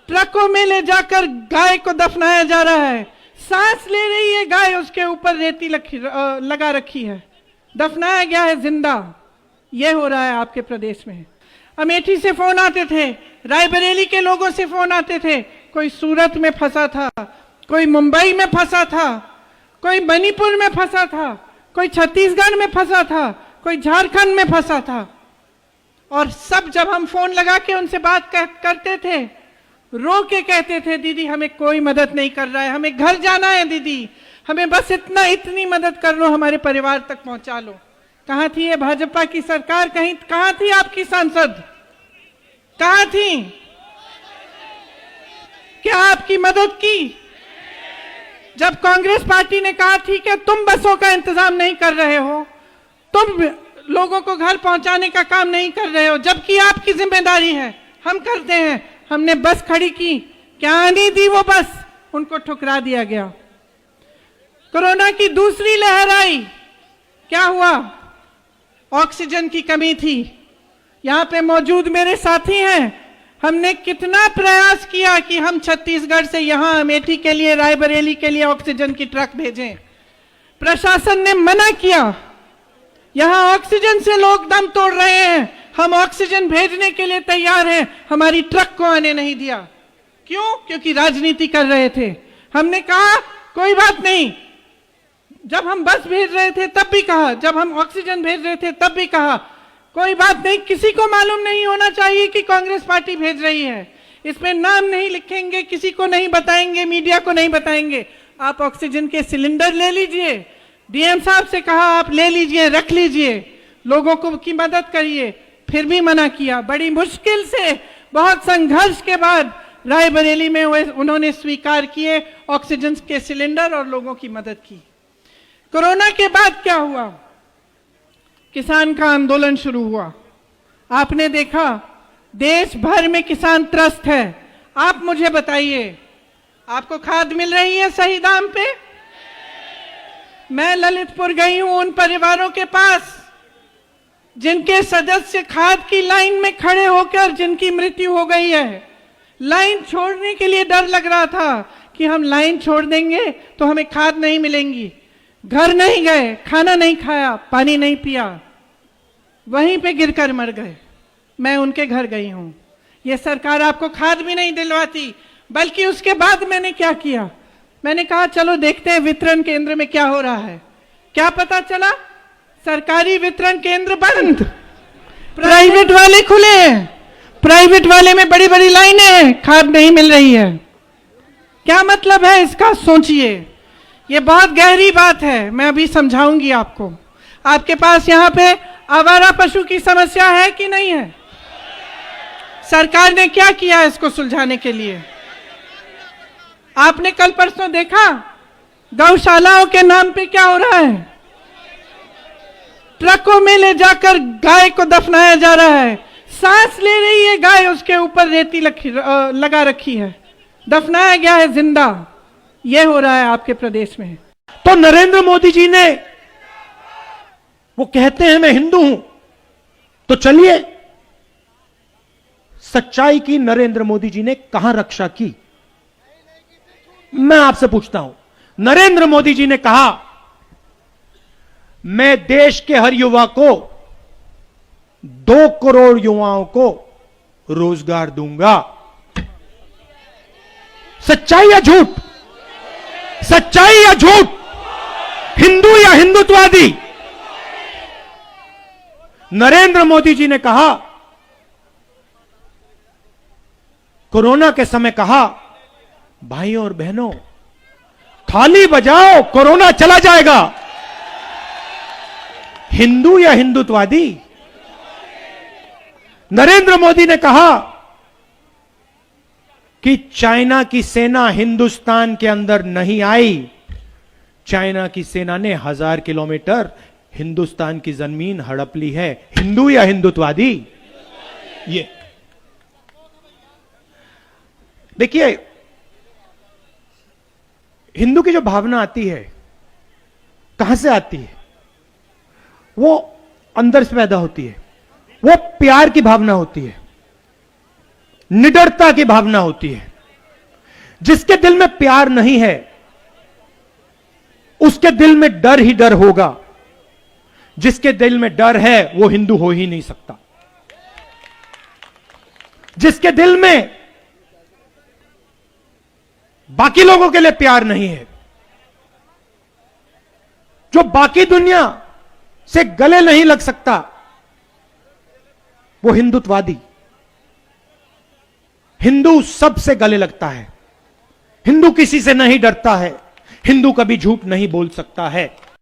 ट्रकों में ले जाकर गाय को दफनाया जा रहा है। सांस ले रही है गाय, उसके ऊपर रेती लगा रखी है, दफनाया गया है जिंदा। ये हो रहा है आपके प्रदेश में। अमेठी से फोन आते थे, रायबरेली के लोगों से फोन आते थे, कोई सूरत में फंसा था, कोई मुंबई में फंसा था, कोई मणिपुर में फंसा था, कोई छत्तीसगढ़ में फंसा था, कोई झारखंड में फंसा था। और सब जब हम फोन लगा के उनसे बात करते थे, रो के कहते थे, दीदी हमें कोई मदद नहीं कर रहा है, हमें घर जाना है दीदी, हमें बस इतनी मदद कर लो, हमारे परिवार तक पहुंचा लो। कहां थी ये भाजपा की सरकार? कहां थी आपकी सांसद? कहां थी? क्या आपकी मदद की? जब कांग्रेस पार्टी ने कहा ठीक है तुम बसों का इंतजाम नहीं कर रहे हो, तुम लोगों को घर पहुंचाने का काम नहीं कर रहे हो, जबकि आपकी जिम्मेदारी है, हम करते हैं, हमने बस खड़ी की, क्या आनी थी वो बस, उनको ठुकरा दिया गया। कोरोना की दूसरी लहर आई, क्या हुआ? ऑक्सीजन की कमी थी। यहां पे मौजूद मेरे साथी हैं, हमने कितना प्रयास किया कि हम छत्तीसगढ़ से यहां अमेठी के लिए, रायबरेली के लिए ऑक्सीजन की ट्रक भेजें। प्रशासन ने मना किया, यहां ऑक्सीजन से लोग दम तोड़ रहे हैं, हम ऑक्सीजन भेजने के लिए तैयार हैं, हमारी ट्रक को आने नहीं दिया। क्यों? क्योंकि राजनीति कर रहे थे। हमने कहा कोई बात नहीं, जब हम बस भेज रहे थे तब भी कहा, जब हम ऑक्सीजन भेज रहे थे तब भी कहा, कोई बात नहीं, किसी को मालूम नहीं होना चाहिए कि कांग्रेस पार्टी भेज रही है, इसमें नाम नहीं लिखेंगे, किसी को नहीं बताएंगे, मीडिया को नहीं बताएंगे, आप ऑक्सीजन के सिलेंडर ले लीजिए। डीएम साहब से कहा आप ले लीजिए, रख लीजिए, लोगों को की मदद करिए, फिर भी मना किया। बड़ी मुश्किल से, बहुत संघर्ष के बाद रायबरेली में उन्होंने स्वीकार किए ऑक्सीजन के सिलेंडर और लोगों की मदद की। कोरोना के बाद क्या हुआ? किसान का आंदोलन शुरू हुआ। आपने देखा देश भर में किसान त्रस्त है। आप मुझे बताइए, आपको खाद मिल रही है सही दाम पे? मैं ललितपुर गई हूं उन परिवारों के पास जिनके सदस्य खाद की लाइन में खड़े होकर जिनकी मृत्यु हो गई है। लाइन छोड़ने के लिए डर लग रहा था कि हम लाइन छोड़ देंगे तो हमें खाद नहीं मिलेंगी। घर नहीं गए, खाना नहीं खाया, पानी नहीं पिया, वहीं पे गिरकर मर गए। मैं उनके घर गई हूं। ये सरकार आपको खाद भी नहीं दिलवाती। बल्कि उसके बाद मैंने क्या किया, मैंने कहा चलो देखते हैं वितरण केंद्र में क्या हो रहा है। क्या पता चला? सरकारी वितरण केंद्र बंद, प्राइवेट वाले खुले हैं। प्राइवेट वाले में बड़ी बड़ी लाइनें हैं, खाद नहीं मिल रही है। क्या मतलब है इसका? सोचिए, ये बहुत गहरी बात है, मैं अभी समझाऊंगी आपको। आपके पास यहाँ पे आवारा पशु की समस्या है कि नहीं है? सरकार ने क्या किया इसको सुलझाने के लिए? आपने कल परसों देखा गौशालाओं के नाम पे क्या हो रहा है? ट्रकों में ले जाकर गाय को दफनाया जा रहा है। सांस ले रही है गाय, उसके ऊपर रेती लगा रखी है, दफनाया गया है जिंदा। यह हो रहा है आपके प्रदेश में। तो नरेंद्र मोदी जी ने, वो कहते हैं मैं हिंदू हूं, तो चलिए सच्चाई की नरेंद्र मोदी जी ने कहां रक्षा की? मैं आपसे पूछता हूं। नरेंद्र मोदी जी ने कहा मैं देश के हर युवा को, 2 करोड़ युवाओं को रोजगार दूंगा। सच्चाई या झूठ? सच्चाई या झूठ? हिंदू या हिंदुत्ववादी? नरेंद्र मोदी जी ने कहा, कोरोना के समय कहा, भाइयों और बहनों थाली बजाओ, कोरोना चला जाएगा। हिंदू या हिंदुत्ववादी? नरेंद्र मोदी ने कहा कि चाइना की सेना हिंदुस्तान के अंदर नहीं आई, चाइना की सेना ने 1000 किलोमीटर हिंदुस्तान की जमीन हड़प ली है। हिंदू या हिंदुत्ववादी? ये देखिए, हिंदू की जो भावना आती है कहां से आती है? वो अंदर से पैदा होती है। वो प्यार की भावना होती है, निडरता की भावना होती है। जिसके दिल में प्यार नहीं है उसके दिल में डर ही डर होगा। जिसके दिल में डर है वो हिंदू हो ही नहीं सकता। जिसके दिल में बाकी लोगों के लिए प्यार नहीं है, जो बाकी दुनिया से गले नहीं लग सकता, वो हिंदुत्ववादी। हिंदू सबसे गले लगता है, हिंदू किसी से नहीं डरता है, हिंदू कभी झूठ नहीं बोल सकता है।